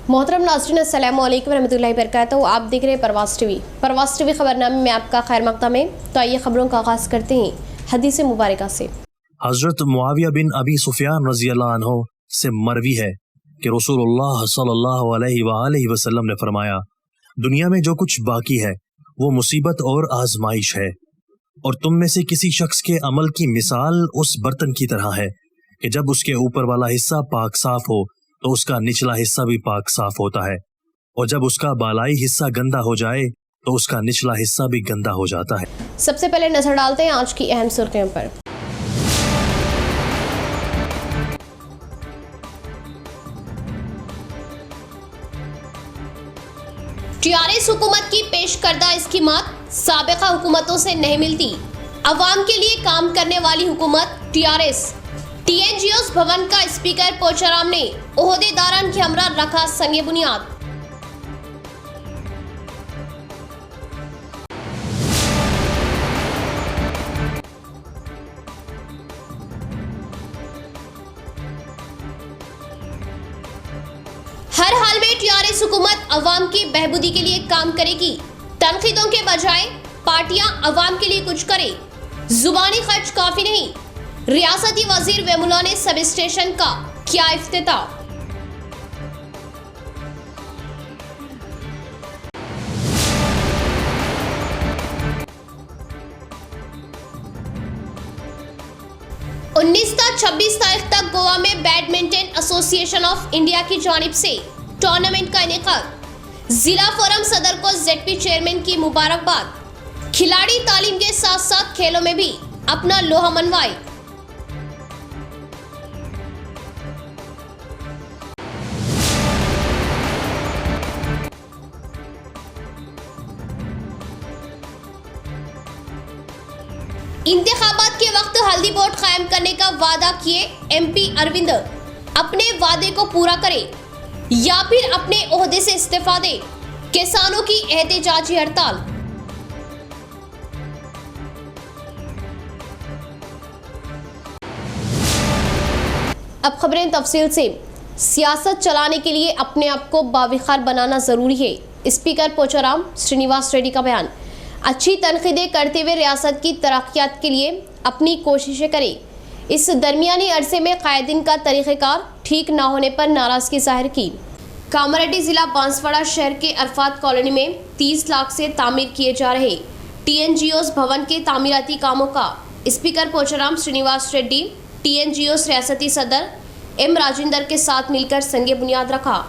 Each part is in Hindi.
मोहतरम नाज़रीन अस्सलाम वालेकुम रहमतुल्लाहि बरकातहू। आप देख रहे हैं परवास टीवी खबरनामे में आपका खैर मक़दम है। तो आइए खबरों का आगाज़ करते हैं हदीस मुबारका से। हजरत मुआविया बिन अबी सुफियान रज़ियल्लाहु अन्हु से मरवी है कि रसूलुल्लाह सल्लल्लाहु अलैहि वसल्लम ने फरमाया, दुनिया में जो कुछ बाकी है वो मुसीबत और आजमाइश है, और तुम में से किसी शख्स के अमल की मिसाल उस बर्तन की तरह है कि जब उसके ऊपर वाला हिस्सा पाक साफ हो तो उसका निचला हिस्सा भी पाक साफ होता है, और जब उसका बालाई हिस्सा गंदा हो जाए तो उसका निचला हिस्सा भी गंदा हो जाता है। सबसे पहले नजर डालते हैं आज की अहम सुर्खियों पर। टीआरएस हुकूमत की पेश करदा स्कीमात साबिका हुकूमतों से नहीं मिलती। अवाम के लिए काम करने वाली हुकूमत टीआरएस। टीएनजीओस भवन का स्पीकर पोचाराम ने ओहदेदारान के हमरा रखा संगे बुनियाद। हर हाल में टीआरएस हुकूमत अवाम की बहबूदी के लिए काम करेगी। तनकीदों के बजाय पार्टियां अवाम के लिए कुछ करे। जुबानी खर्च काफी नहीं। रियासती वजीर वेमुला ने सब स्टेशन का किया इफ्तिताह। उन्नीस से 26 तारीख तक गोवा में बैडमिंटन एसोसिएशन ऑफ इंडिया की जानिब से टूर्नामेंट का इनेकाद। जिला फोरम सदर को जेडपी चेयरमैन की मुबारकबाद। खिलाड़ी तालीम के साथ साथ खेलों में भी अपना लोहा मनवाए। इंतखाबात के वक्त हल्दी बोर्ड कायम करने का वादा किए एमपी अरविंद। अपने वादे को पूरा करे या फिर अपने ओहदे से इस्तीफा दे। किसानों की एहतजाजी हड़ताल। अब खबरें तफसील से। सियासत चलाने के लिए अपने आप को बाविखार बनाना जरूरी है। स्पीकर पोचाराम श्रीनिवास रेड्डी का बयान। अच्छी तनकीदें करते हुए रियासत की तरक्यात के लिए अपनी कोशिशें करें। इस दरमियानी अरसे में कायदीन का तरीक़ेकार ठीक ना होने पर नाराज़गी जाहिर की। कामारेड्डी ज़िला बांसवाड़ा शहर के अरफात कॉलोनी में 30 लाख से तामीर किए जा रहे टीएनजीओस भवन के तामीराती कामों का स्पीकर पोचाराम श्रीनिवास रेड्डी टीएनजीओस रियासती सदर एम राजेंद्र के साथ मिलकर संगे बुनियाद रखा।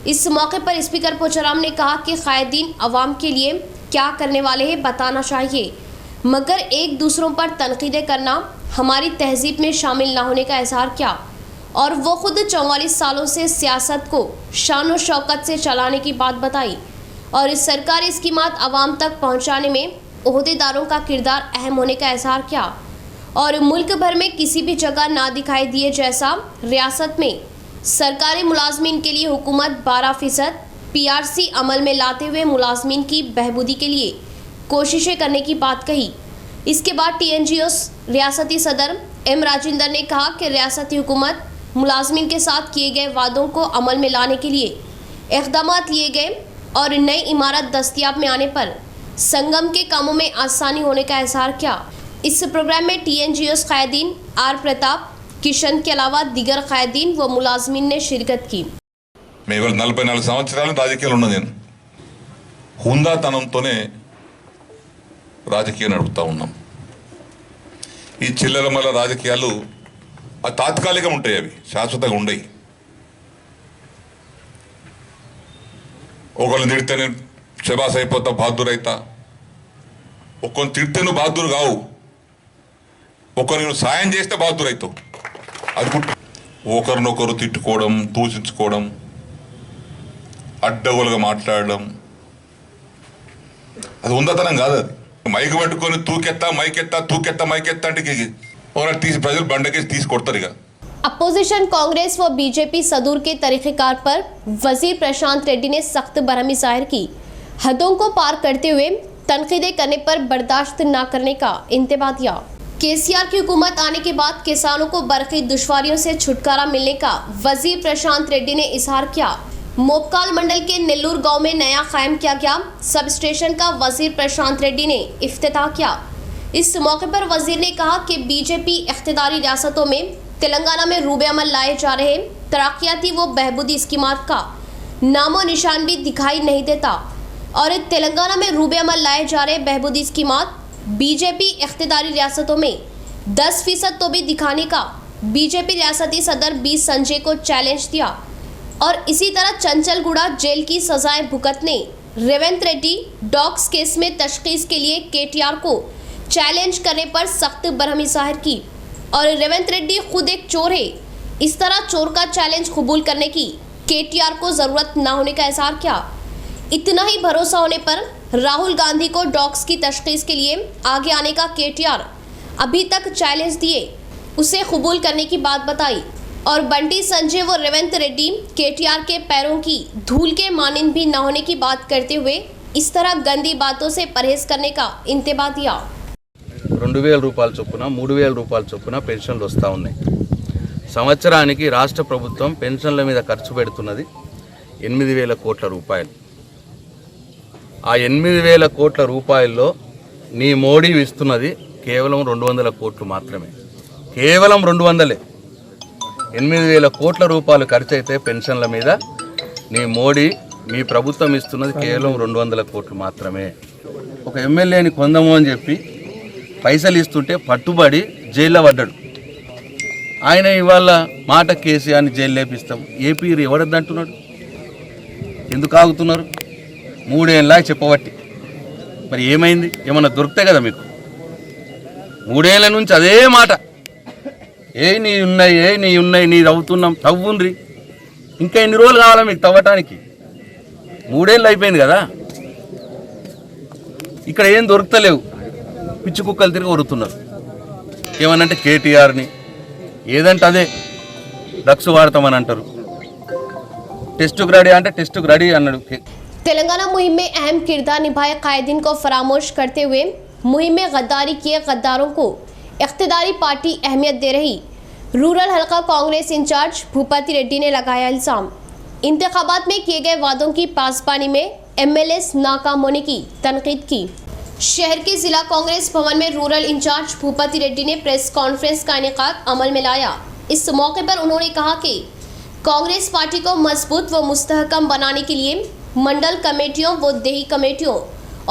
इस मौके पर स्पीकर पोचाराम ने कहा कि कायदीन अवाम के लिए क्या करने वाले हैं बताना चाहिए, मगर एक दूसरों पर तनकीदें करना हमारी तहजीब में शामिल ना होने का इजहार किया। और वो खुद 44 सालों से सियासत को शान और शौकत से चलाने की बात बताई और इस सरकारी स्कीमात अवाम तक पहुंचाने में ओहदेदारों का किरदार अहम होने का इजहार किया। और मुल्क भर में किसी भी जगह ना दिखाई दिए जैसा रियासत में सरकारी मुलाजमीन के लिए हुकूमत 12% पीआरसी अमल में लाते हुए मुलाजमीन की बहबूदी के लिए कोशिशें करने की बात कही। इसके बाद टीएनजीओस रियासती सदर एम राजेंद्र ने कहा कि रियासती हुकूमत मुलाजमीन के साथ किए गए वादों को अमल में लाने के लिए इक़दामात लिए गए और नई इमारत दस्तयाब में आने पर संगम के कामों में आसानी होने का इजहार किया। इस प्रोग्राम में टीएनजीओस कायदीन आर प्रताप किशन के अलावा दीगर कायदीन व मुलाजमीन ने शिरकत की। మేము ఇవాళ 44 సంవత్సరాలు రాజకీయాలు ఉన్నా నేను హుందాతనంతోనే రాజకీయం నడుపుతా ఉన్నాం. ఈ చిల్లరమల్ల రాజకీయాలు తాత్కాలికం ఉంటాయి, అవి శాశ్వతంగా ఉండయి. ఒకళ్ళని తిడితే నేను శబాస్ అయిపోతా, బహదూర్ అవుతా. ఒక్కరిని తిడితే నువ్వు బహదూర్ కావు, ఒకరికి నువ్వు సాయం చేస్తే బహదూర్ అవుతావు. అది ఒకరినొకరు తిట్టుకోవడం, దూషించుకోవడం, అడ్డగోలుగా మాట్లాడడం అది ఉందతనం కాదు. అది మైక్ పట్టుకొని తూకెత్తా మైకెత్తా తూకెత్తా మైకెత్తా అంటే తీసి ప్రజలు బండకేసి తీసి కొడతారు. ఇక अपोजिशन कांग्रेस व बीजेपी सदूर के तरीक़ेकार पर वजीर प्रशांत रेड्डी ने सख्त बरहमी जाहिर की। हदों को पार करते हुए तनकीदें करने पर बर्दाश्त न करने का इंतबाह दिया। केसीआर की हुकूमत आने के बाद किसानों को बरक़ी दुश्वारियों से छुटकारा मिलने का वजीर प्रशांत रेड्डी ने इजहार किया। मोपकाल मंडल के नेल्लूर गांव में नया कायम किया गया सब स्टेशन का वजीर प्रशांत रेड्डी ने इफ्तिताह किया। इस मौके पर वजीर ने कहा कि बीजेपी इख्तियारी रियासतों में तेलंगाना में रूबे अमल लाए जा रहे तरक्याती व बहबूदी स्कीमात का नामो निशान भी दिखाई नहीं देता और तेलंगाना में रूबे अमल लाए जा रहे बहबूदी स्कीमात बीजेपी इख्तियारी रियासतों में 10% तो भी दिखाने का बीजेपी रियासती सदर बी संजय को चैलेंज दिया और इसी तरह चंचलगुड़ा जेल की सजाएं भुगतने रेवंत रेड्डी डॉग्स केस में तशखीस के लिए केटीआर को चैलेंज करने पर सख्त बरहमी जाहिर की और रेवंत रेड्डी खुद एक चोर है, इस तरह चोर का चैलेंज कबूल करने की केटीआर को जरूरत न होने का इजहार किया। इतना ही भरोसा होने पर राहुल गांधी को डॉग्स की तशखीस के लिए आगे आने का केटीआर अभी तक चैलेंज दिए उसे कबूल करने की बात बताई और बंटी संजय व रेवंत रेड्डी केटीआर के पैरों की धूल के मानिंद भी न होने की बात करते हुए इस तरह गंदी बातों से परहेज करने का इंतबा दिया। 2000 రూపాయల చొప్పున 3000 రూపాయల చొప్పున పెన్షన్లు వస్తూ ఉన్నాయి। సంవత్సరానికి రాష్ట్ర ప్రభుత్వం పెన్షన్ల మీద ఖర్చు పెడుతున్నది 8000 కోట్ల రూపాయలు। ఆ 8000 కోట్ల రూపాయల్లో నీ మోడీ ఇస్తున్నది కేవలం 200 కోట్లు మాత్రమే, కేవలం 200। 8000 కోట్ల రూపాయలు ఖర్చు అయితే పెన్షన్ల మీద నీ మోడీ మీ ప్రభుత్వం ఇస్తున్నది కేవలం 200 కోట్లు మాత్రమే। ఒక ఎమ్మెల్యేని కొందము అని చెప్పి పైసలు ఇస్తుంటే పట్టుబడి జైల్లో పడ్డాడు ఆయన। ఇవాళ మాట కేసీఆర్ని జైలు లేపిస్తాం, ఏపీ ఎవడద్దంటున్నాడు? ఎందుకు ఆగుతున్నారు? 3 ఏళ్ళ చెప్పబట్టి మరి ఏమైంది? ఏమన్నా దొరుకుతాయి కదా మీకు? 3 ఏళ్ళ నుంచి అదే మాట, నీ ఉన్నాయి నీ తవ్వుతున్నాం, తవ్వుండ్రి, ఇంకా ఎన్ని రోజులు కావాలా మీకు తవ్వటానికి? 3 ఏళ్ళు అయిపోయింది కదా, ఇక్కడ ఏం దొరుకుతలేవు, పిచ్చి కుక్కలు తిరిగి వరుతున్నారు। ఏమనంటే కేటీఆర్ని ఏదంటే అదే డ్రగ్స్ వాడతామని అంటారు, టెస్టుకు రెడీ అంటే టెస్టుకు రెడీ అన్నాడు। तेलंगाना मुहिम में अहम किरदार निभाए कायदीन को फरामोश करते हुए मुहिम में गद्दारी किए गद्दारों को इख्तियारी पार्टी अहमियत दे रही रूरल हल्का कांग्रेस इंचार्ज भूपति रेड्डी ने लगाया इल्जाम। इंतखाबात में किए गए वादों की पासबानी में एमएलएस नाकाम होने की तनकीद की। शहर के जिला कांग्रेस भवन में रूरल इंचार्ज भूपति रेड्डी ने प्रेस कॉन्फ्रेंस का इनेकाद अमल में लाया। इस मौके पर उन्होंने कहा कि कांग्रेस पार्टी को मजबूत व मुस्तहकम बनाने के लिए मंडल कमेटियों व देही कमेटियों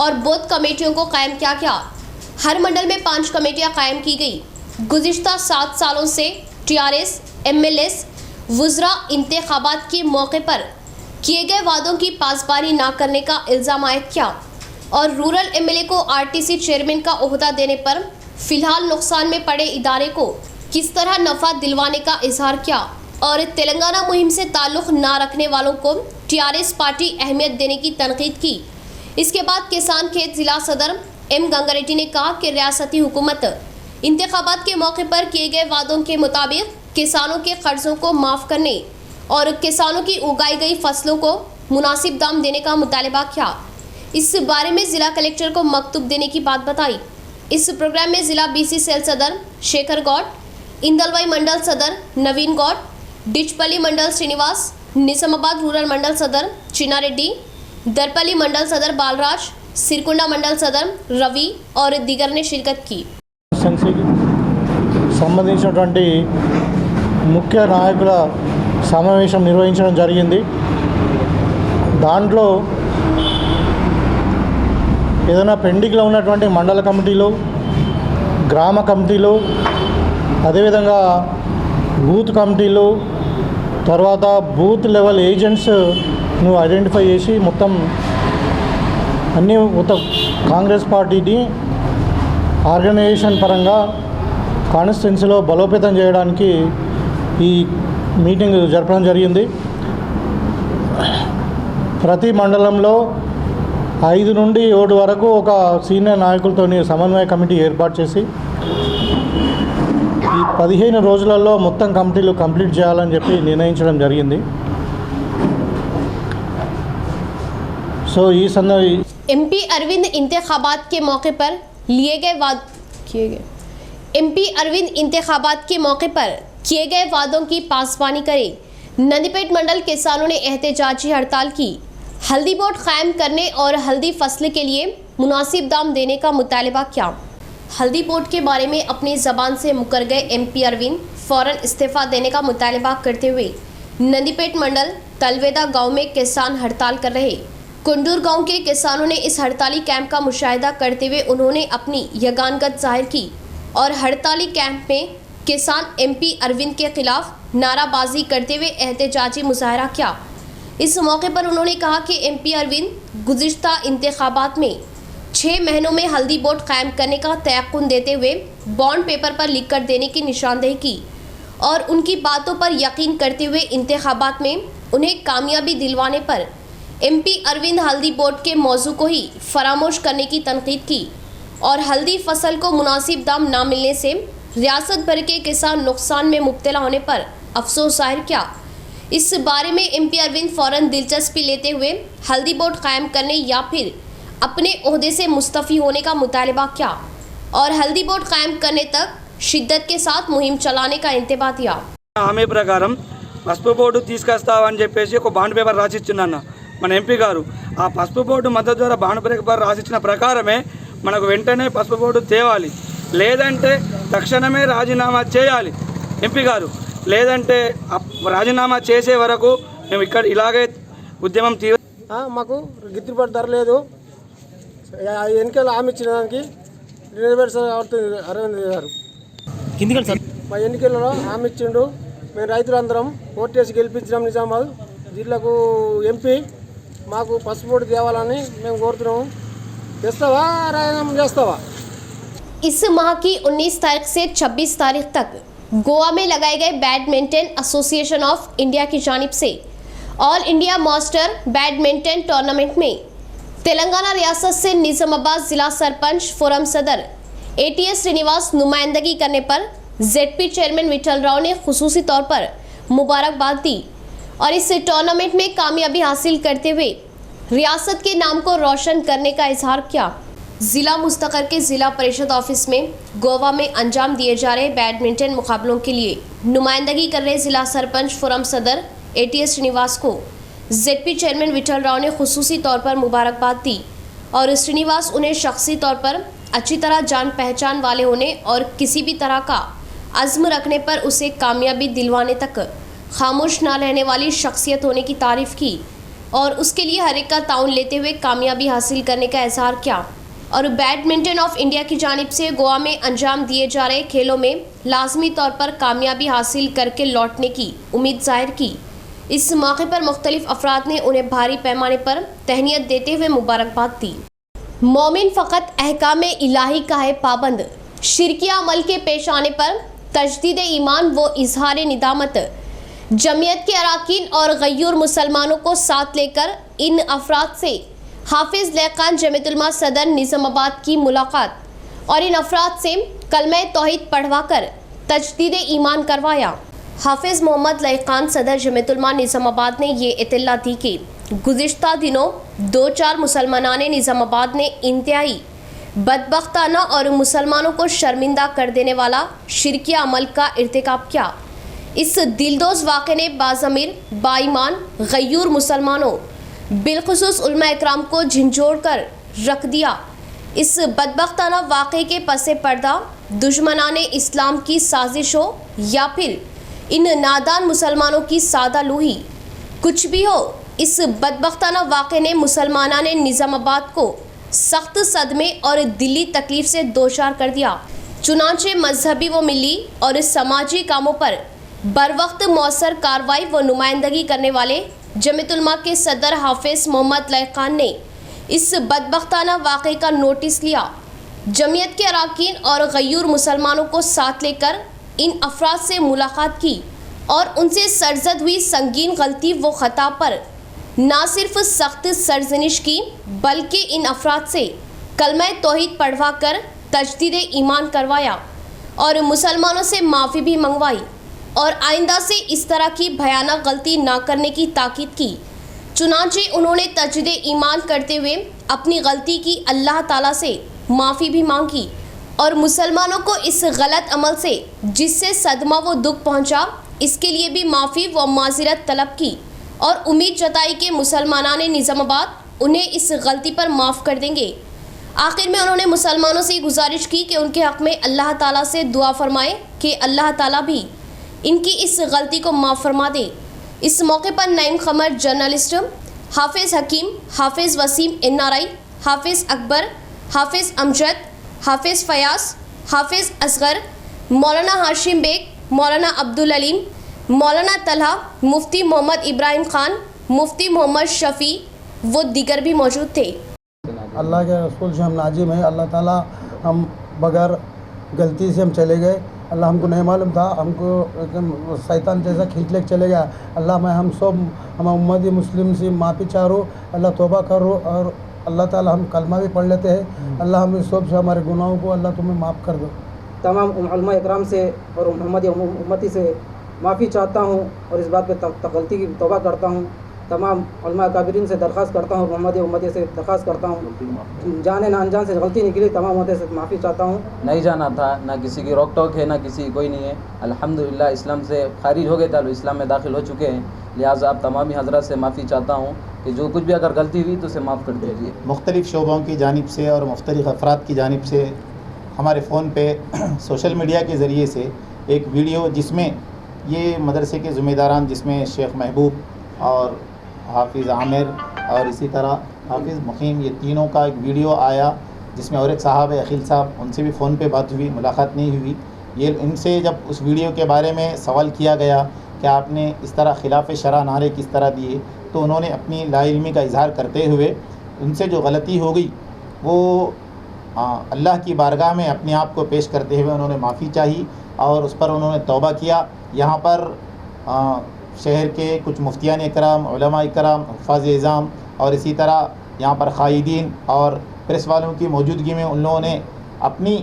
और बूथ कमेटियों को कायम किया गया। हर मंडल में 5 कमेटियां कायम की गई। गुज़िश्ता 7 सालों से टीआरएस एमएलएस वुज़रा इंतखाबात के मौके पर किए गए वादों की पासबानी न करने का इल्ज़ाम आयद किया और रूरल एमएलए को आरटीसी चेयरमैन का ओहदा देने पर फिलहाल नुकसान में पड़े इदारे को किस तरह नफ़ा दिलवाने का इजहार किया और तेलंगाना मुहिम से ताल्लुक़ न रखने वालों को टीआरएस पार्टी अहमियत देने की तनकीद की। इसके बाद किसान खेत जिला सदर एम गंगारेड्डी ने कहा कि रियासती हुकूमत इंतखाबात के मौके पर किए गए वादों के मुताबिक किसानों के कर्जों को माफ़ करने और किसानों की उगाई गई फसलों को मुनासिब दाम देने का मुतालबा किया। इस बारे में ज़िला कलेक्टर को मकतूब देने की बात बताई। इस प्रोग्राम में ज़िला बीसी सेल सदर शेखर गौड, इंदलवाई मंडल सदर नवीन गौड, डिचपल्ली मंडल श्रीनिवास, निजामाबाद रूरल मंडल सदर चिनारेड्डी, दरपल्ली मंडल सदर बालराज, सिरकुंडा मंडल सदर रवि और दीगर ने शिरकत की। సంబంధించినటువంటి ముఖ్య నాయకుల సమావేశం నిర్వహించడం జరిగింది। దాంట్లో ఏదైనా పెండింగ్లో ఉన్నటువంటి మండల కమిటీలు, గ్రామ కమిటీలు, అదేవిధంగా బూత్ కమిటీలు, తర్వాత బూత్ లెవెల్ ఏజెంట్స్ను ఐడెంటిఫై చేసి మొత్తం అన్ని కాంగ్రెస్ పార్టీని ఆర్గనైజేషన్ పరంగా కాన్స్టిట్యున్సీలో బలోపేతం చేయడానికి ఈ మీటింగ్ జరపడం జరిగింది। ప్రతి మండలంలో 5 నుండి 7 వరకు ఒక సీనియర్ నాయకులతో సమన్వయ కమిటీ ఏర్పాటు చేసి ఈ 15 రోజులలో మొత్తం కమిటీలు కంప్లీట్ చేయాలని చెప్పి నిర్ణయించడం జరిగింది। సో ఈ एमपी अरविंद इंतखाबात के मौके पर एमपी अरविंद इंतखाबात के मौके पर किए गए वादों की पासबानी करे। नंदीपेट मंडल किसानों ने एहतजाजी हड़ताल की। हल्दी बोर्ड कायम करने और हल्दी फसल के लिए मुनासिब दाम देने का मुतालबा किया। हल्दी बोर्ड के बारे में अपनी ज़बान से मुकर गए MP अरविंद फौरन इस्तीफा देने का मुतालबा करते हुए नंदीपेट मंडल तलवेदा गांव में किसान हड़ताल कर रहे। कुंडूर गांव के किसानों ने इस हड़ताली कैंप का मुशाहिदा करते हुए उन्होंने अपनी यगानगत जाहिर की और हड़ताली कैंप में किसान MP अरविंद के खिलाफ नाराबाजी करते हुए एहतजाजी मुजाहरा किया। इस मौके पर उन्होंने कहा कि MP अरविंद गुज़िश्ता इंतखाबात में 6 महीनों में हल्दी बोर्ड कायम करने का तयक़ुन देते हुए बॉन्ड पेपर पर लिख कर देने की निशानदेही की और उनकी बातों पर यकीन करते हुए इंतखाबात में उन्हें कामयाबी दिलवाने पर MP अरविंद हल्दी बोर्ड के मौजू को ही फरामोश करने की तनकीद की और हल्दी फसल को मुनासिब दाम ना मिलने से रियासत भर के किसान नुकसान में मुब्तला होने पर अफसोस जाहिर किया। इस बारे में MP अरविंद फौरन दिलचस्पी लेते हुए हल्दी बोर्ड कायम करने या फिर अपने ओहदे से मुस्तफ़ी होने का मुतालबा किया और हल्दी बोर्ड कायम करने तक शिद्दत के साथ मुहिम चलाने का इंतबा दिया। హామీ ప్రకారం పసుపు బోర్డు తీసుకొస్తామని చెప్పేసి ఒక బాండ్ పేపర్ రాసిచ్చిందన్న మన ఎంపీ గారు. ఆ పసుపు బోర్డు మద్దతు ద్వారా బాండ్ పేపర్ రాసిచ్చిన ప్రకారమే మనకు వెంటనే పసుపు బోర్డు తేవాలి, లేదంటే తక్షణమే రాజీనామా చేయాలి ఎంపీ గారు. లేదంటే రాజీనామా చేసే వరకు మేము ఇక్కడ ఇలాగే ఉద్యమం మాకు గిట్టుబాటు ధర లేదు. ఎన్నికలు హామీ ఇచ్చిన దానికి నెరవేర్చాల్సింది అరవింద్ గారు. మా ఎన్నికలలో హామీ ఇచ్చిండు. మేము రైతులందరం ఓటేసి గెలిపించినాం. నిజామాబాద్ జిల్లాకు ఎంపీ మాకు పసుపు బోర్డు తేవాలని మేము కోరుతున్నాము. తెస్తావా రాజీనామా చేస్తావా? इस माह की 19 तारीख से 26 तारीख तक गोवा में लगाए गए बैडमिंटन एसोसिएशन ऑफ इंडिया की जानिब से all India master badminton tournament में तेलंगाना रियासत से निजामाबाद जिला सरपंच फोरम सदर ATS श्रीनिवास नुमाइंदगी करने पर ZP चेयरमैन विठल राव ने खुसूसी तौर पर मुबारकबाद दी और इस टूर्नामेंट में कामयाबी हासिल करते हुए रियासत के नाम को रोशन करने का इजहार किया। जिला मुस्तकर के जिला परिषद ऑफिस में गोवा में अंजाम दिए जा रहे बैडमिंटन मुकाबलों के लिए नुमाइंदगी कर रहे जिला सरपंच फोरम सदर ATS श्रीनिवास को ZP चेयरमैन विठल राव ने खुसूसी तौर पर मुबारकबाद दी और श्रीनिवास उन्हें शख्सी तौर पर अच्छी तरह जान पहचान वाले होने और किसी भी तरह का अज़्म रखने पर उसे कामयाबी दिलवाने तक खामोश ना रहने वाली शख्सियत होने की तारीफ़ की और उसके लिए हर एक का ताउन लेते हुए कामयाबी हासिल करने का इजहार किया और बैडमिंटन ऑफ इंडिया की जानिब से गोवा में अंजाम दिए जा रहे खेलों में लाजमी तौर पर कामयाबी हासिल करके लौटने की उम्मीद जाहिर की। इस मौके पर मुख्तलिफ अफराद ने उन्हें भारी पैमाने पर तहनीत देते हुए मुबारकबाद दी। मोमिन फ़कत अहकाम इलाही का है पाबंद, शिरकिया अमल के पेश आने पर तजदीद ईमान व इजहार निदामत। जमीयत के अराकीन और गयूर मुसलमानों को साथ लेकर इन अफराद से हाफिज़ लैकान जमीयतुल सदर निज़ामाबाद की मुलाकात और इन अफराद से कलमा तौहीद पढ़वा कर तजदीद ईमान करवाया। हाफिज़ मोहम्मद लैकान सदर जमीयतुल निज़ामाबाद ने ये इत्तला दी कि गुज़िश्ता दिनों 2-4 मुसलमानान निज़ामाबाद ने इंतहाई बदबख्ताना और मुसलमानों को शर्मिंदा कर देने वाला शिरकिया अमल का इर्तिकाब किया। इस दिलदोज़ वाक़े ने बाज़मीर बाईमान गयूर मुसलमानों बिलखुसूस उलमा इकराम को झंझोड़ कर रख दिया। इस बदबख्ताना वाक़े के पसे पर्दा दुश्मनाने इस्लाम की साजिश हो या फिर इन नादान मुसलमानों की सादा लूही, कुछ भी हो, इस बदबख्ताना वाक़े ने मुसलमानाने निज़ामाबाद को सख्त सदमे और दिली तकलीफ़ से दोचार कर दिया। चुनांचे मजहबी व मिली और समाजी कामों पर बरवक्त मौसर कार्रवाई व नुमाइंदगी करने वाले जमीयतुल के सदर हाफिज़ मोहम्मद लैकान ने इस बदबख्ताना वाक़े का नोटिस लिया। जमीयत के अराकीन और गयूर मुसलमानों को साथ लेकर इन अफराद से मुलाकात की और उनसे सरजद हुई संगीन गलती व ख़ता पर ना सिर्फ सख्त सरजनिश की बल्कि इन अफराद से कलमा तौहीद पढ़वा कर तजदीद ईमान करवाया और मुसलमानों से माफ़ी भी मंगवाई और आइंदा से इस तरह की भयानक गलती ना करने की ताकीद की। चुनांचे उन्होंने तजदीद ईमान करते हुए अपनी गलती की अल्लाह ताला से माफ़ी भी मांगी और मुसलमानों को इस गलत अमल से जिससे सदमा व दुख पहुंचा इसके लिए भी माफ़ी व माज़िरत तलब की और उम्मीद जताई कि मुसलमानान निज़ामाबाद उन्हें इस गलती पर माफ़ कर देंगे। आखिर में उन्होंने मुसलमानों से गुजारिश की कि उनके हक़ में अल्लाह ताला से दुआ फरमाए कि अल्लाह ताला भी इनकी इस गलती को माफ़ फरमा दे। इस मौके पर नईम क़मर जर्नलिस्ट, हाफिज़ हकीम, हाफिज़ वसीम NRI, हाफिज़ अकबर, हाफिज़ अमजद, हाफिज़ फ़याज़, हाफिज़ असगर, मौलाना हाशिम बेग, मौलाना अब्दुल अलीम, मौलाना तलहा, मुफ्ती मोहम्मद इब्राहिम ख़ान, मुफ्ती मोहम्मद शफ़ी व दीगर भी मौजूद थे। अल्लाह के रसूल से हम नाजिम हैं। अल्लाह ताला हम बगैर गलती से हम चले गए। अल्लाह हमको नहीं मालूम था, हमको एकदम शैतान जैसा खींच लेके चले गया। अल्लाह मैं हम सब हम उम्मत मुस्लिम से माफ़ी चाहो, अल्लाह तौबा करो और अल्लाह ताला हम कलमा भी पढ़ लेते हैं। अल्लाह हम सब से हमारे गुनाहों को अल्लाह तुम्हें माफ़ कर दो। तमाम उलमा इकराम से और मोहम्मदी उम्मती से माफ़ी चाहता हूँ और इस बात पे गलती की तौबा करता हूँ। तमाम उलमा काबिरीन से दरख्वास्त करता हूँ, मोहम्मदी उम्मती से दरख्वास्त करता हूँ, जाने ना अनजान से गलती निकली, तमाम उम्मती से माफ़ी चाहता हूँ। नहीं जाना था, ना किसी की रोक टोक है, ना किसी कोई नहीं है। अल्हम्दुलिल्लाह इस्लाम से खारिज हो गए थे, इस्लाम में दाखिल हो चुके हैं। लिहाजा आप तमामी हज़रात से माफ़ी चाहता हूँ कि जो कुछ भी अगर गलती हुई तो उसे माफ़ कर दीजिए। मुख्तलिफ़ शोबों की जानिब से और मुख्तलिफ़ अफराद की जानिब से हमारे फ़ोन पे सोशल मीडिया के ज़रिए से एक वीडियो जिसमें ये मदरसे के ज़िम्मेदारान, जिसमें शेख महबूब और हाफिज़ आमिर और इसी तरह हाफिज़ मुकीम, ये तीनों का एक वीडियो आया जिसमें और एक साहब है अखिल साहब, उनसे भी फ़ोन पे बात हुई, मुलाकात नहीं हुई। ये इनसे जब उस वीडियो के बारे में सवाल किया गया कि आपने इस तरह खिलाफ शरा नारे किस तरह दिए, तो उन्होंने अपनी लाइल्मी का इजहार करते हुए उनसे जो गलती हो गई वो अल्लाह की बारगाह में अपने आप को पेश करते हुए उन्होंने माफ़ी चाही और उस पर उन्होंने तौबा किया। यहाँ पर शहर के कुछ मुफ्तियान इकराम, उलमा इकराम, हुफ़ाज़ इज़ाम और इसी तरह यहाँ पर क़ायदीन और प्रेस वालों की मौजूदगी में उन लोगों ने अपनी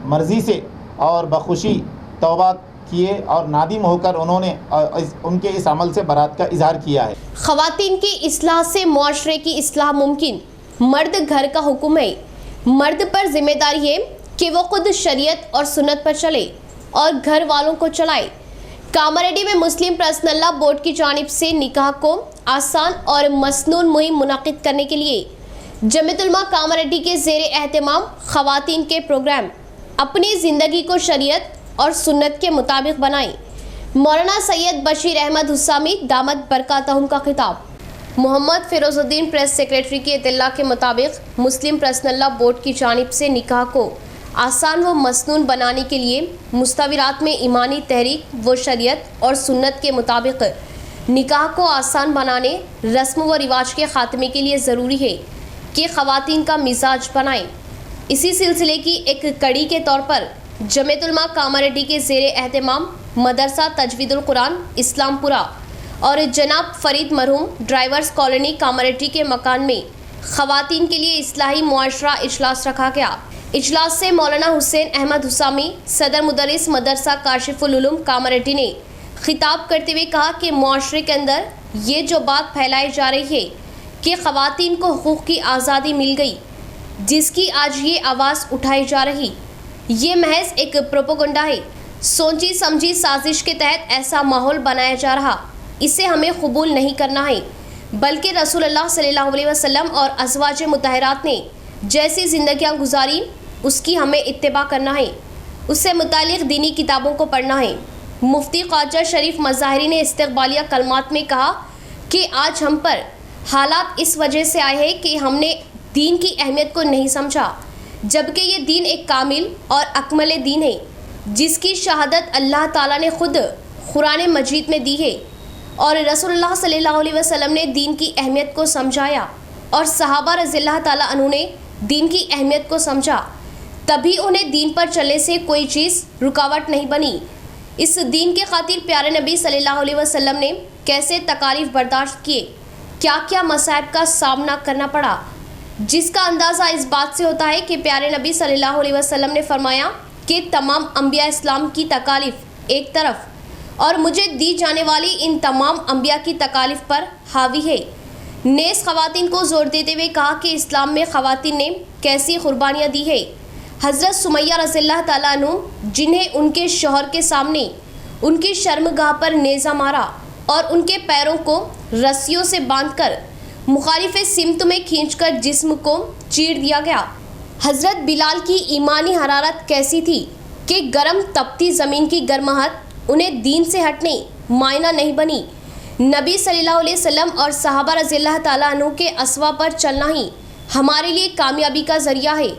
मर्ज़ी से और बखुशी तौबा किए और नादिम होकर उन्होंने उनके इस अमल से बरात का इजहार किया है। ख़वातीन की इस्लाह से मुआशरे की इस्लाह मुमकिन। मर्द घर का हुक्म है, मर्द पर जिम्मेदारी है कि वो खुद शरीयत और सुन्नत पर चले और घर वालों को चलाए। कामारेड्डी में मुस्लिम पर्सनल लॉ बोर्ड की जानिब से निकाह को आसान और मसनून मुहिम मुनाकिद करने के लिए जमीयत उलमा कामारेड्डी के ज़ेरे एहतमाम ख़वातीन के प्रोग्राम अपनी ज़िंदगी को शरीयत और सुन्नत के मुताबिक बनाएं। मौलाना सैयद बशीर अहमद हुस्सामी दामत बरकातहुम का खिताब। मोहम्मद फिरोजुद्दीन प्रेस सेक्रेटरी के इत्तला के मुताबिक मुस्लिम पर्सनल लॉ बोर्ड की जानिब से निकाह को आसान व मसनून बनाने के लिए मुस्तविरात में ईमानी तहरीक व शरीयत और सुन्नत के मुताबिक निकाह को आसान बनाने, रस्म व रिवाज के ख़ात्मे के लिए ज़रूरी है कि ख़वातीन का मिजाज बनाएं। इसी सिलसिले की एक कड़ी के तौर पर जमीयत उलमा कामारेड्डी के ज़ेरे एहतमाम मदरसा तजवीदुल कुरान इस्लामपुरा और जनाब फरीद मरहूम ड्राइवर्स कॉलोनी कामारेड्डी के मकान में ख़वातीन के लिए इस्लाही मुआशरा इजलास रखा गया। इजलास से मौलाना हुसैन अहमद हुसामी, सदर मुदर्रिस मदरसा काशिफुल उलूम कामारेड्डी ने खिताब करते हुए कहा कि मुआशरे के अंदर ये जो बात फैलाई जा रही है कि ख़वातीन को हुकूक़ की आज़ादी मिल गई, जिसकी आज ये आवाज़ उठाई जा रही, ये महज एक प्रोपोगंडा है। सोची समझी साजिश के तहत ऐसा माहौल बनाया जा रहा, इसे हमें कबूल नहीं करना है, बल्कि रसूलुल्लाह सल्लल्लाहु अलैहि वसल्लम और अज़वाज मुतहरात ने जैसी ज़िंदगियाँ गुजारी उसकी हमें इत्तिबा करना है, उससे मुतालिक दीनी किताबों को पढ़ना है। मुफ्ती ख्वाजा शरीफ मज़ाहिरी ने इस्तक़बालिया कलमात में कहा कि आज हम पर हालात इस वजह से आए हैं कि हमने दीन की अहमियत को नहीं समझा, जबकि ये दीन एक कामिल और अकमल दीन है, जिसकी शहादत अल्लाह ताला ने ख़ुद कुरान मजीद में दी है और रसूलुल्लाह सल्लल्लाहु अलैहि वसल्लम ने दीन की अहमियत को समझाया और सहाबा रज़ियल्लाहु ताला अन्हु ने दीन की अहमियत को समझा, तभी उन्हें दीन पर चलने से कोई चीज़ रुकावट नहीं बनी। इस दीन के खातिर प्यारे नबी सल्लल्लाहु अलैहि वसल्लम ने कैसे तकालीफ बर्दाश्त किए, क्या क्या मसाइब का सामना करना पड़ा, जिसका अंदाज़ा इस बात से होता है कि प्यारे नबी सल्लल्लाहु अलैहि वसल्लम ने फरमाया कि तमाम अंबिया इस्लाम की तकालीफ एक तरफ और मुझे दी जाने वाली इन तमाम अंबिया की तकालीफ पर हावी है। नेस ख़वातीन को ज़ोर देते हुए कहा कि इस्लाम में ख़वातीन ने कैसी कुर्बानियाँ दी है। हज़रत सुमैया रज़ियल्लाहु ताला अन्हु, जिन्हें उनके शौहर के सामने उनकी शर्मगाह पर नेज़ा मारा और उनके पैरों को रस्सियों से बांधकर मुखालिफ सिमत में खींचकर जिस्म को चीर दिया गया। हज़रत बिलाल की ईमानी हरारत कैसी थी कि गरम तपती ज़मीन की गर्माहट उन्हें दीन से हटने मायना नहीं बनी। नबी सल्लल्लाहु अलैहि वसल्लम और सहाबा रज़ियल्लाहु ताला अन्हु के असवा पर चलना ही हमारे लिए कामयाबी का ज़रिया है।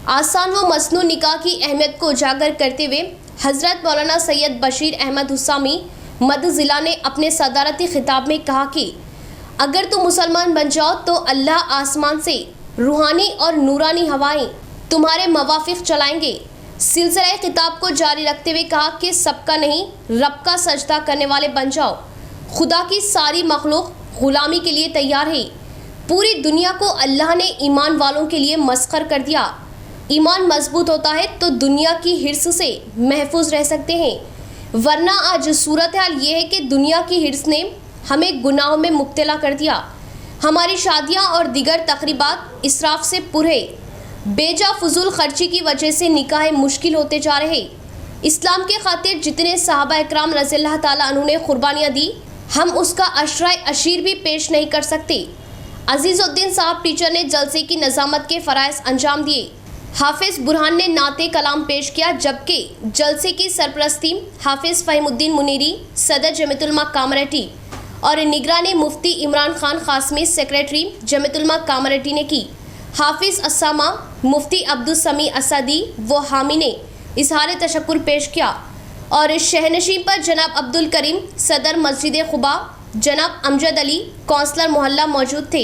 आसान व मसनू निकाह की अहमियत को उजागर करते हुए हज़रत मौलाना सैयद बशीर अहमद हुसामी मद ज़िला ने अपने सदारती खिताब में कहा कि अगर तुम मुसलमान बन जाओ तो अल्लाह आसमान से रूहानी और नूरानी हवाएं तुम्हारे मवाफिक चलाएंगे। सिलसिला खिताब को जारी रखते हुए कहा कि सबका नहीं रब का सजदा करने वाले बन जाओ। खुदा की सारी मखलूक गुलामी के लिए तैयार है। पूरी दुनिया को अल्लाह ने ईमान वालों के लिए मस्खर कर दिया। ईमान मजबूत होता है तो दुनिया की हिर्स से महफूज रह सकते हैं, वरना आज सूरत हाल ये है कि दुनिया की हिर्स ने हमें गुनाहों में मुब्तला कर दिया। हमारी शादियां और दिगर तकरीबात इसराफ से पुरे, बेजा फजूल खर्ची की वजह से निकाह मुश्किल होते जा रहे। इस्लाम के खातिर जितने सहाबा इकराम रज़ियल्लाहु ताला अन्हु ने कुर्बानियाँ दी, हम उसका अशराए अशीर भी पेश नहीं कर सकते। अजीज़ुद्दीन साहब टीचर ने जलसे की नज़ामत के फ़राइज़ अंजाम दिए। हाफिज़ बुरहान ने नाते कलाम पेश किया, जबकि जलसे की सरपरस्ती हाफिज़ फ़हीमुद्दीन मुनीरी सदर जमीयतुल उलमा कामरेड्डी और निगरानी मुफ्ती इमरान खान क़ासमी सेक्रेटरी जमीयतुल उलमा कामरेड्डी ने की। हाफिज़ अस्सामा मुफ्ती अब्दुस समी असदी व हामी ने इजहार तशक्कुर पेश किया और शहनशीं पर जनाब अब्दुल करीम सदर मस्जिद खुबा, जनाब अमजद अली कौंसलर मोहल्ला मौजूद थे।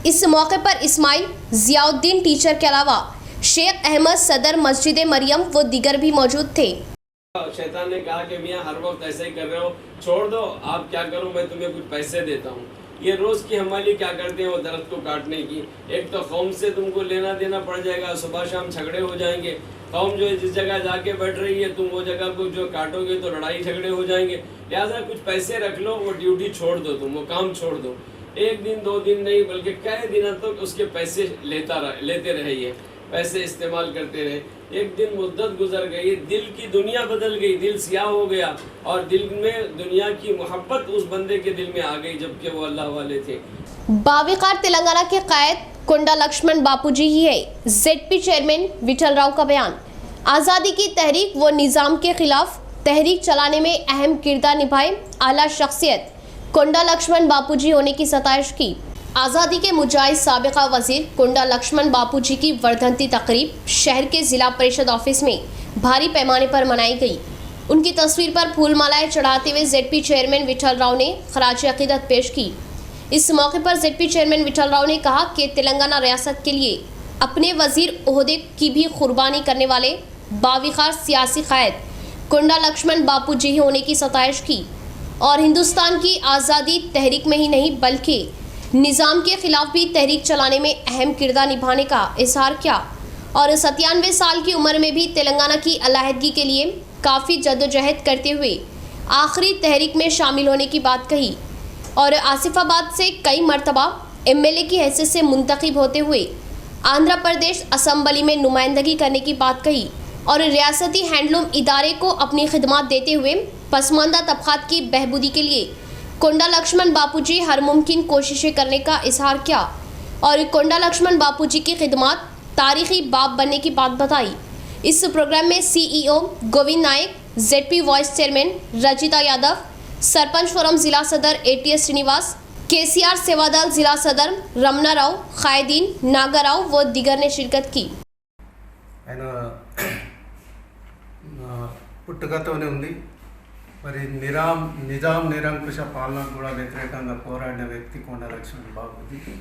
इस मौके पर इस्माइल ज़ियाउद्दीन टीचर के अलावा शेख अहमद सदर मस्जिद मरियम व दीगर भी मौजूद थे। शैतान ने कहा कि मियाँ हर वक्त ऐसे ही कर रहे हो, छोड़ दो, आप क्या करो, मैं तुम्हें कुछ पैसे देता हूँ। ये रोज़ की हमारी क्या करते हैं वो दरख्त को काटने की। एक तो कौम से तुमको लेना देना पड़ जाएगा, सुबह शाम झगड़े हो जाएंगे। कौम जो है जिस जगह जाके बैठ रही है, तुम वो जगह को जो काटोगे तो लड़ाई झगड़े हो जाएंगे। लिहाजा कुछ पैसे रख लो, वो ड्यूटी छोड़ दो, तुम वो काम छोड़ दो। एक दिन दो दिन नहीं बल्कि कई दिनों तक उसके पैसे लेते रहिए, पैसे इस्तेमाल करते रहे। एक दिन मुद्दत गुजर गई, दिल की दुनिया बदल गई, दिल सियाह हो गया और दिल में दुनिया की मोहब्बत उस बंदे के दिल में आ गई, जबकि वो अल्लाह वाले थे। बाविकार तेलंगाना के कायद कोंडा लक्ष्मण बापूजी ही है। जेडपी चेयरमैन विठल राव का बयान। आज़ादी की तहरीक व निज़ाम के खिलाफ तहरीक चलाने में अहम किरदार निभाए आला शख्सियत कोंडा लक्ष्मण बापूजी होने की सताइश की। आज़ादी के मुजाहिद साबिका वज़ीर कोंडा लक्ष्मण बापूजी की वर्धंती तकरीब शहर के ज़िला परिषद ऑफिस में भारी पैमाने पर मनाई गई। उनकी तस्वीर पर फूलमालाएं चढ़ाते हुए जेडपी चेयरमैन विठल राव ने खराज अक़ीदत पेश की। इस मौके पर जेडपी चेयरमैन विठल राव ने कहा कि तेलंगाना रियासत के लिए अपने वज़ीर ओहदे की भी कुर्बानी करने वाले बाविखार सियासी क़ायद कोंडा लक्ष्मण बापूजी ही होने की सताइश की और हिंदुस्तान की आज़ादी तहरीक में ही नहीं बल्कि निज़ाम के खिलाफ भी तहरीक चलाने में अहम किरदार निभाने का इजहार किया और 97 साल की उम्र में भी तेलंगाना की अलहदगी के लिए काफ़ी जद्दोजहद करते हुए आखिरी तहरीक में शामिल होने की बात कही और आसिफाबाद से कई मरतबा एमएलए की हैसियत से मुंतखब होते हुए आंध्र प्रदेश असम्बली में नुमाइंदगी करने की बात कही और रियासती हैंडलूम इदारे को अपनी खिदमत देते हुए पसमानदा तबक़ात की बहबूदी के लिए कोंडा लक्ष्मण बापूजी हर मुमकिन कोशिशें करने का इजहार किया और कोंडा लक्ष्मण बापूजी की खिदमत तारीखी बाब बनने की बात बताई। इस प्रोग्राम में CEO Govind Nayak, ZP vice chairman Rajitha Yadav, sarpanch forum जिला सदर एटीएस श्रीनिवास, केसीआर सेवादल जिला सदर रमना राव, कायदीन नागाराव व दिगर ने शिरकत की। పుట్టుకతోనే ఉంది మరి నిజాం నిరంకుశ పాలన కూడా వ్యతిరేకంగా పోరాడిన వ్యక్తి కొండా లక్ష్మణ్ బాపూజీ.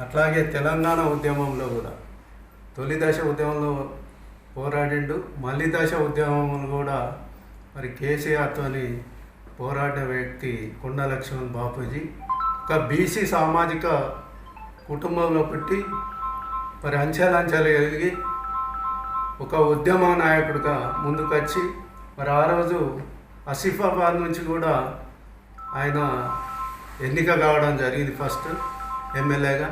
అట్లాగే తెలంగాణ ఉద్యమంలో కూడా తొలి దశ ఉద్యమంలో పోరాడిండు, మళ్ళీ దశ ఉద్యమంలో కూడా మరి కేసీఆర్తోని పోరాడిన వ్యక్తి కొండా లక్ష్మణ్ బాపూజీ. ఒక బీసీ సామాజిక కుటుంబంలో పుట్టి మరి అంచెలంచెలు ఎదిగి ఒక ఉద్యమ నాయకుడిగా ముందుకొచ్చి మరి ఆ రోజు ఆసిఫాబాద్ నుంచి కూడా ఆయన ఎన్నిక కావడం జరిగింది ఫస్ట్ ఎమ్మెల్యేగా.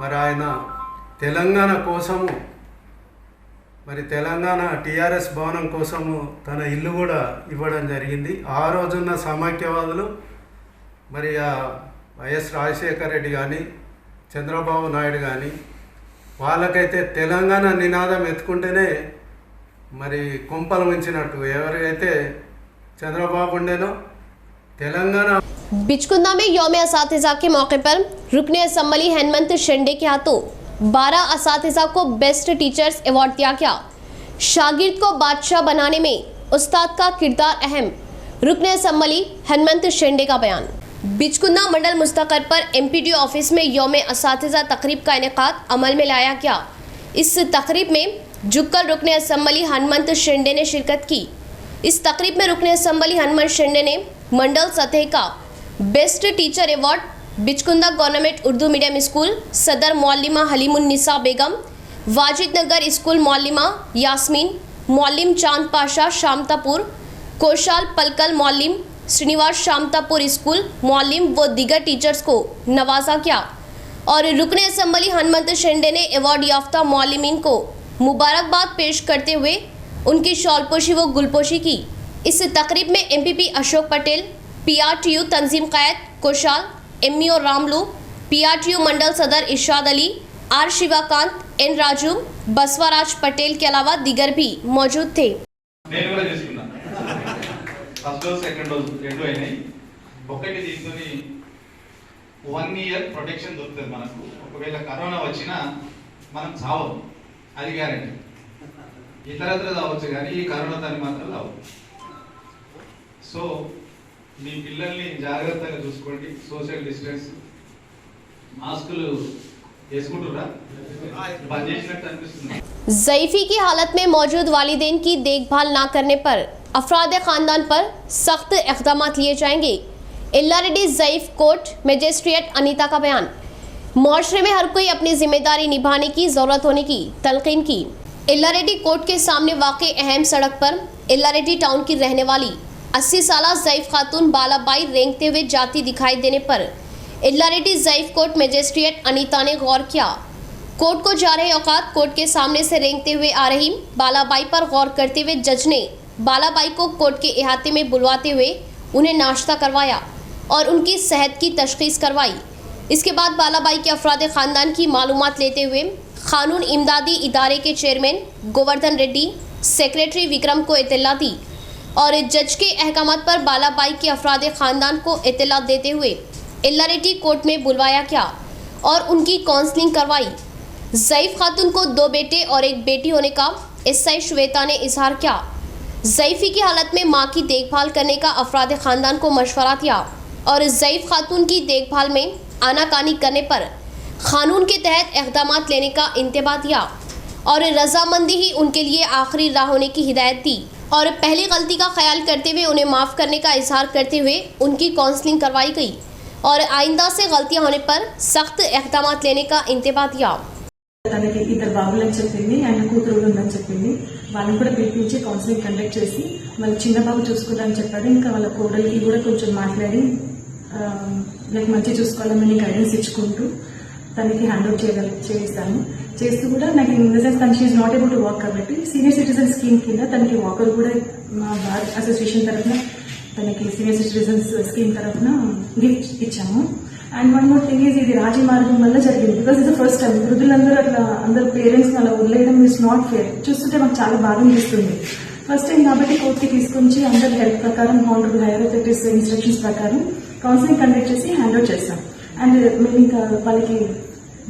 మరి ఆయన తెలంగాణ కోసము మరి తెలంగాణ టీఆర్ఎస్ భవనం కోసము తన ఇల్లు కూడా ఇవ్వడం జరిగింది. ఆ రోజున్న సమాఖ్యవాదులు మరి వైఎస్ రాజశేఖర రెడ్డి కానీ చంద్రబాబు నాయుడు కానీ వాళ్ళకైతే తెలంగాణ నినాదం ఎత్తుకుంటేనే మరి కొంపలు ఉంచినట్టు. ఎవరికైతే చంద్రబాబు ఉండేనో తెలంగాణ. बिचकुंदा में यौम असातिज़ा के मौके पर रुकने असम्बली हेमंत शेंडे के हाथों 12 असातिज़ा को बेस्ट टीचर्स अवार्ड दिया गया। शागिर्द को बादशाह बनाने में उस्ताद का किरदार अहम, रुकने असम्बली हेमंत शेंडे का बयान। बिचकुंदा मंडल मुस्तकर पर एमपीडी ऑफिस में यौम असातिज़ा तकरीब का इनेकाद अमल में लाया गया। इस तकरीब में जुक्कर रुकने असम्बली हेमंत शेंडे ने शिरकत की। इस तकरीब में रुकने असम्बली हेमंत शेंडे ने मंडल सतह का best teacher award Bichkunda government Urdu medium school सदर मौलिमा हलीमुन्निसा बेगम, वाजिद नगर स्कूल मौलिमा यास्मीन, मौलिम चांद पाशा शामतापुर, कोशाल पलकल मौलिम श्रीनिवास शामतापुर स्कूल मौलिम व दीगर टीचर्स को नवाजा गया। और रुकने असम्बली हेमंत शेंडे ने अवार्ड याफ्ता मौलिमीन को मुबारकबाद पेश करते हुए उनकी शॉलपोशी व गुलपोशी की। इस तकरीब में एमपीपी अशोक पटेल, पीआरटीयू तंजीम कैद कोशाल, एमईओ रामलू, पीआरटीयू मंडल सदर इरशाद अली, आर शिवाकांत, एन राजू, बसवाराज पटेल के अलावा दीगर भी मौजूद थे। ఫస్ట్ డోస్ సెకండ్ డోస్ రెండు అయినాయి. ఒకటి తీసుకొని 1 ఇయర్ ప్రొటెక్షన్ దొరుకుతుంది మనకు. ఒకవేళ కరోనా వచ్చినా మనం చావం, అది గ్యారెంటీ. ఇతరత్ర రావచ్చు కానీ ఈ కరోనా దాన్ని మాత్రం రావు. సో మీ పిల్లల్ని జాగ్రత్తగా చూసుకోండి. సోషల్ డిస్టెన్స్, మాస్కులు వేసుకుంటురా బంద్ చేసినట్టు అనిపిస్తుంది. ज़ईफ़ी की हालत में मौजूद वालिदैन की देखभाल ना करने पर अफराद ख़ानदान पर सख्त इक़दाम लिए जाएंगे। इल्लारेड्डी ज़ईफ़ कोर्ट मजिस्ट्रेट अनीता का बयान। माशरे में हर कोई अपनी जिम्मेदारी निभाने की ज़रूरत होने की तलकीन की। इल्लारेड्डी कोर्ट के सामने वाक़े अहम सड़क पर इल्लारेड्डी टाउन की रहने वाली 80 साला ज़ईफ़ खातून बालाबाई रेंगते हुए जाती दिखाई देने पर इल्लारेड्डी ज़ईफ़ कोर्ट मजिस्ट्रेट अनीता ने गौर किया। कोर्ट को जा रहे औकात कोर्ट के सामने से रेंगते हुए आ रही बालाबाई पर गौर करते हुए जज ने बालाबाई को कोर्ट के इहाते में बुलवाते हुए उन्हें नाश्ता करवाया और उनकी सेहत की तशख़ीस करवाई। इसके बाद बालाबाई के अफराद ख़ानदान की मालूमात लेते हुए क़ानून इमदादी इदारे के चेयरमैन गोवर्धन रेड्डी, सेक्रेटरी विक्रम को इत्तला दी और जज के अहकामात पर बालाबाई के अफराद ख़ानदान को इत्तला देते हुए इल्लारेड्डी कोर्ट में बुलवाया गया और उनकी काउंसलिंग करवाई। ज़ईफ़ खातून को 2 बेटे और 1 बेटी होने का एसआई श्वेता ने इजहार किया। ज़ईफ़ी की हालत में मां की देखभाल करने का अफराद ख़ानदान को मशवरा दिया और ज़ईफ़ खातून की देखभाल में आनाकानी करने पर क़ानून के तहत इक़दाम लेने का इंतबाह दिया और रजामंदी ही उनके लिए आखिरी राह होने की हिदायत दी और पहली गलती का ख्याल करते हुए उन्हें माफ़ करने का इजहार करते हुए उनकी काउंसलिंग करवाई गई और आइंदा से गलतियाँ होने पर सख्त इक़दाम लेने का इंतबाह दिया। తనకి 2 బాబులని చెప్పింది, ఆయన కూతురు ఉందని చెప్పింది. వాళ్ళని కూడా పిలిపించి కౌన్సిలింగ్ కండక్ట్ చేసి వాళ్ళ చిన్న బాబు చూసుకుంటారని చెప్పాడు. ఇంకా వాళ్ళ కోడలికి కూడా కొంచెం మాట్లాడి లైక్ మంచి చూసుకోవాలని గైడెన్స్ ఇచ్చుకుంటూ తనకి హ్యాండ్ ఓవర్ చేస్తాను. చేస్తూ కూడా నాకు ఇన్ ద సెన్స్ తను she not able to walk కాబట్టి సీనియర్ సిటిజన్ స్కీమ్ కింద తనకి వాకర్ కూడా మా బార్ అసోసియేషన్ తరఫున తనకి సీనియర్ సిటిజన్స్ స్కీమ్ తరఫున గిఫ్ట్ ఇచ్చాము. And one more thing is ఇది రాజీ మార్గం వల్ల జరిగింది. బికాస్ ఇది ఫస్ట్ టైం వృద్ధులందరూ అట్లా అందరు పేరెంట్స్ అలా వదిలేయడం ఇస్ నాట్ ఫేర్. చూస్తుంటే మాకు చాలా బాగా అనిపిస్తుంది. ఫస్ట్ టైం కాబట్టి కోర్టుకి తీసుకొచ్చి అందరి హెల్ప్ ప్రకారం హానరబుల్ హైయర్ అథారిటీస్ ఇన్స్ట్రక్షన్స్ ప్రకారం కౌన్సిలింగ్ కండక్ట్ చేసి హ్యాండ్ ఓవర్ చేస్తాం. అండ్ మేము ఇంకా వాళ్ళకి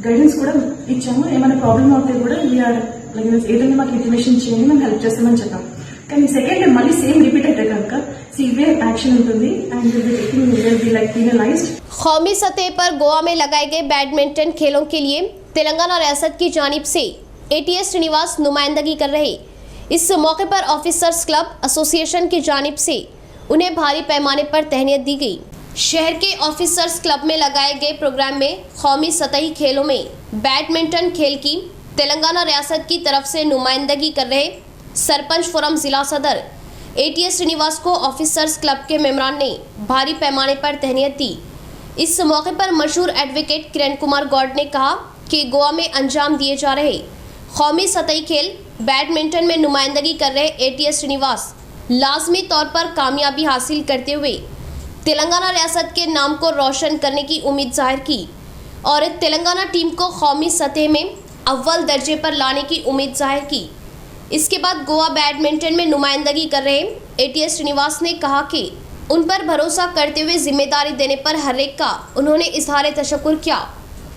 గైడెన్స్ కూడా ఇచ్చాము. ఏమైనా ప్రాబ్లమ్ అవుతే కూడా వీఆర్ లైక్ ఏదైనా మాకు ఇంటిమేషన్ చేయండి, మేము హెల్ప్ చేస్తామని చెప్పాం. కానీ సెకండ్ టైం మళ్ళీ సేమ్ రిపీట్ అయితే కనుక सीवियर एक्शन ఉంటుంది and will be like penalized. कौमी सतह पर गोवा में लगाए गए बैडमिंटन खेलों के लिए तेलंगाना रियासत की जानिब से ATS श्रीनिवास नुमाइंदगी कर रहे। इस मौके पर ऑफिसर्स क्लब एसोसिएशन की जानिब से उन्हें भारी पैमाने पर तहनीत दी गई। शहर के ऑफिसर्स क्लब में लगाए गए प्रोग्राम में कौमी सतही खेलों में बैडमिंटन खेल की तेलंगाना रियासत की तरफ से नुमाइंदगी कर रहे सरपंच फोरम जिला सदर ATS श्रीनिवास को ऑफिसर्स क्लब के मेम्बरान ने भारी पैमाने पर तहनीत दी। इस मौके पर मशहूर एडवोकेट किरण कुमार गौड़ ने कहा कि गोवा में अंजाम दिए जा रहे कौमी सतही खेल बैडमिंटन में नुमाइंदगी कर रहे एटीएस श्रीनिवास लाजमी तौर पर कामयाबी हासिल करते हुए तेलंगाना रियासत के नाम को रोशन करने की उम्मीद जाहिर की और तेलंगाना टीम को कौमी सतह में अव्वल दर्जे पर लाने की उम्मीद जाहिर की। इसके बाद गोवा बैडमिंटन में नुमाइंदगी कर रहे एटीएस श्रीनिवास ने कहा कि उन पर भरोसा करते हुए जिम्मेदारी देने पर हर एक का उन्होंने इजहार तशक्कुर किया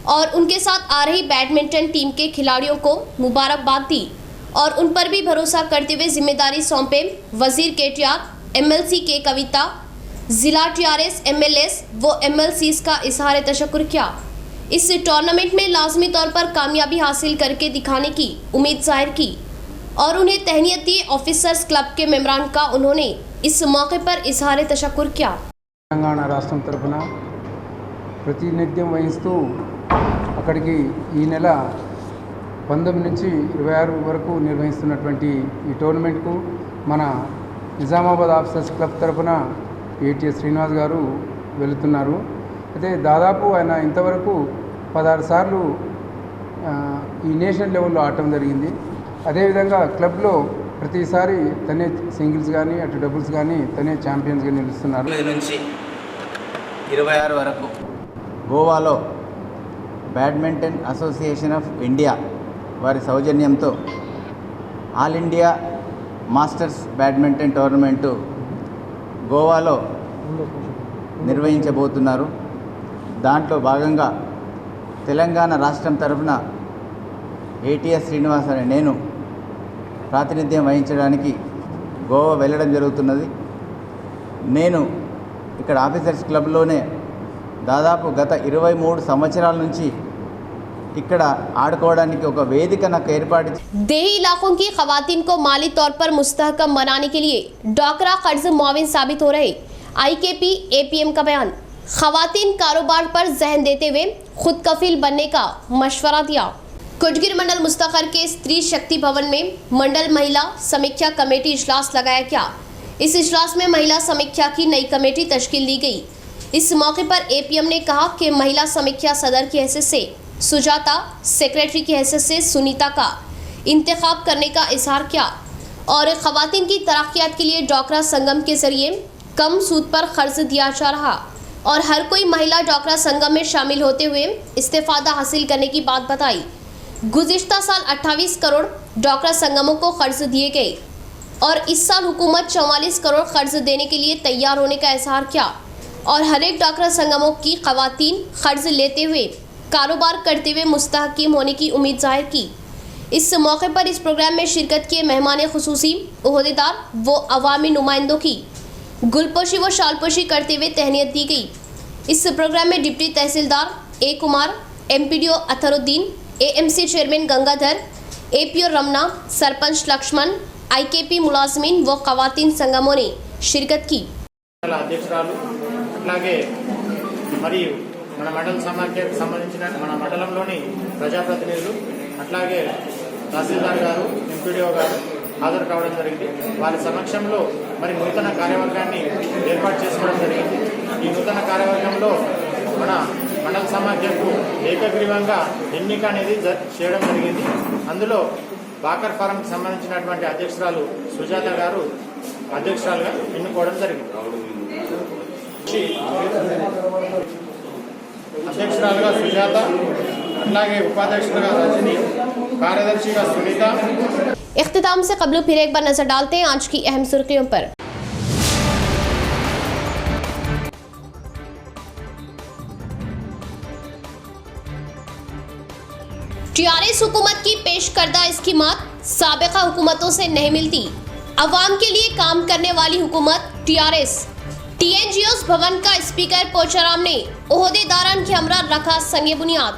और उनके साथ आ रही बैडमिंटन टीम के खिलाड़ियों को मुबारकबाद दी और उन पर भी भरोसा करते हुए जिम्मेदारी सौंपे वजीर केटीआर, एमएलसी के कविता, जिला टीआरएस, एमएलएस व एमएलसीज का इजहार तशक्कुर किया। इस टूर्नामेंट में लाजमी तौर पर कामयाबी हासिल करके दिखाने की उम्मीद जाहिर की और उन्हें तहनीत दी। ऑफिसर्स क्लब के मेम्बरान का उन्होंने इस मौके पर इजहार तशक्कुर किया। తెలంగాణ రాష్ట్రం తరఫున ప్రాతినిధ్యం వహిస్తూ అక్కడికి ఈ నెల 19 నుంచి 26 వరకు నిర్వహిస్తున్నటువంటి ఈ టోర్నమెంట్కు మన నిజామాబాద్ ఆఫీసర్స్ క్లబ్ తరఫున ఏటీఎస్ శ్రీనివాస్ గారు వెళుతున్నారు. అయితే దాదాపు ఆయన ఇంతవరకు 16 సార్లు ఈ నేషనల్ లెవెల్లో ఆడటం జరిగింది. అదేవిధంగా క్లబ్లో ప్రతిసారి తనే సింగిల్స్ కానీ అటు డబుల్స్ కానీ తనే ఛాంపియన్స్గా నిలుస్తున్నారు. 9 నుంచి 26 వరకు గోవాలో బ్యాడ్మింటన్ అసోసియేషన్ ఆఫ్ ఇండియా వారి సౌజన్యంతో all India masters badminton tournament గోవాలో నిర్వహించబోతున్నారు. దాంట్లో భాగంగా తెలంగాణ రాష్ట్రం తరఫున ఏటీఎస్ శ్రీనివాస్ అనే నేను ప్రాతినిధ్యం వహించడానికి గోవా వెళ్ళడం జరుగుతున్నది. నేను ఇక్కడ ఆఫీసర్స్ క్లబ్లోనే దాదాపు గత 23 సంవత్సరాల నుంచి ఇక్కడ ఆడుకోవడానికి ఒక వేదిక నాకు ఏర్పాటు. देही इलाकों की खवातीन को माली तौर पर मुस्तहकम बनाने के लिए डॉकरा कर्ज मुआविन साबित हो रहे आईकेपी एपीएम का बयान। खवातीन कारोबार पर जहन देते हुए खुद कफील बनने का मशवरा दिया। कुटगिर मंडल मुस्तखर के स्त्री शक्ति भवन में मंडल महिला समीक्षा कमेटी इजलास लगाया गया। इस इजलास में महिला समीक्षा की नई कमेटी तश्कील दी गई। इस मौके पर एपीएम ने कहा कि महिला समीक्षा सदर की हैसियत से सुजाता, सेक्रेटरी की हैसियत से सुनीता का इंतखाब करने का इजहार किया और खवातीन की तरक्यात के लिए डॉकरा संगम के जरिए कम सूद पर कर्ज दिया जा रहा और हर कोई महिला डॉकरा संगम में शामिल होते हुए इस्तेफादा हासिल करने की बात बताई। गुज़िश्ता साल 28 करोड़ डॉकरा संगमों को कर्ज दिए गए और इस साल हुकूमत 44 करोड़ कर्ज देने के लिए तैयार होने का इजहार किया और हर एक डॉकरा संगमों की खवातीन कर्ज लेते हुए कारोबार करते हुए मुस्तहकीम होने की उम्मीद जाहिर की। इस मौके पर इस प्रोग्राम में शिरकत किए मेहमान खुसूसी, ओहदेदार व अवामी नुमाइंदों की गुलपोशी व शालपोशी करते हुए तहनीत दी गई। इस प्रोग्राम में deputy tehsildar A Kumar, MPDO Ataruddin, AMC chairman Gangadhar, APO Ramana, sarpanch Lakshman, IKP मुलाजमीन व खवातीन संगमों ने शिरकत की। అధ్యక్షురాలు అట్లాగే మరియు మన మండల సమాఖ్యకు సంబంధించిన మన మండలంలోని ప్రజాప్రతినిధులు అట్లాగే తహసీల్దార్ గారు, ఎంపీడీఓ గారు హాజరు కావడం జరిగింది. వారి సమక్షంలో మరి నూతన కార్యవర్గాన్ని ఏర్పాటు చేసుకోవడం జరిగింది. ఈ నూతన కార్యవర్గంలో మన మండల సమాఖ్యకు ఏకగ్రీవంగా ఎన్నిక అనేది చేయడం జరిగింది. అందులో బాకర్ ఫారంకి సంబంధించినటువంటి అధ్యక్షురాలు సుజాత గారు అధ్యక్షురాలుగా ఎన్నుకోవడం జరిగింది. అధ్యక్షురాలుగా సుజాత, అట్లాగే ఉపాధ్యక్షులుగా రజని, కార్యదర్శిగా సునీత। इख्तिताम से कबल फिर एक बार नजर डालते हैं आज की अहम सुर्खियों पर। टीआरएस हुकूमत की पेश करदा स्कीमात साबिका हुकूमतों से नहीं मिलती। अवाम के लिए काम करने वाली हुकूमत टीआरएस। टीएनजीओस भवन का स्पीकर पोचाराम ने ओहदेदारान के हमरा रखा संगे बुनियाद।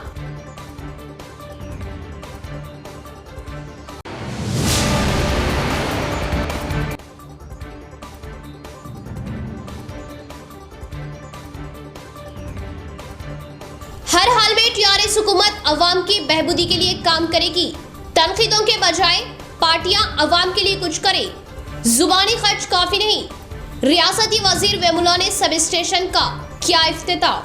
हर हाल में टीआरएस हुकूमत अवाम की बहबूदी के लिए काम करेगी। तनकीदों के बजाय पार्टियां अवाम के लिए कुछ करे। जुबानी खर्च काफी नहीं। रियासती वजीर वेमुला ने सब स्टेशन का किया इफ्तिताह।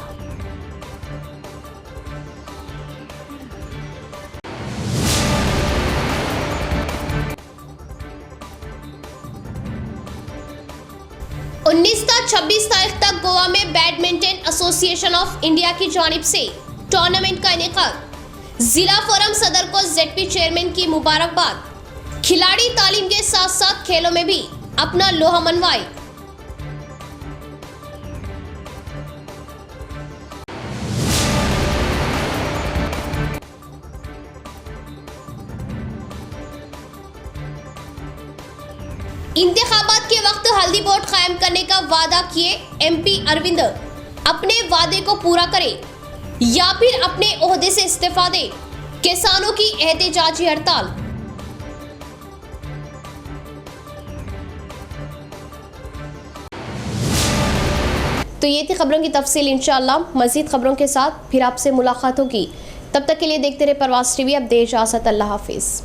26 तारीख तक गोवा में बैडमिंटन एसोसिएशन ऑफ इंडिया की जानिब से टूर्नामेंट का इनेकाद। जिला फोरम सदर को जेडपी चेयरमैन की मुबारकबाद। खिलाड़ी तालीम के साथ साथ खेलों में भी अपना लोहा मनवाए। इंतखाबात के वक्त हल्दी बोर्ड कायम करने का वादा किए एमपी अरविंद, अपने वादे को पूरा करे या फिर अपने ओहदे से इस्तीफा दे। किसानों की एहतजाजी हड़ताल। तो ये थी खबरों की तफसील। इंशाअल्लाह मजीद खबरों के साथ फिर आपसे मुलाकात होगी। तब तक के लिए देखते रहे प्रवास टीवी। अब दे इजाजत। अल्लाह हाफिज।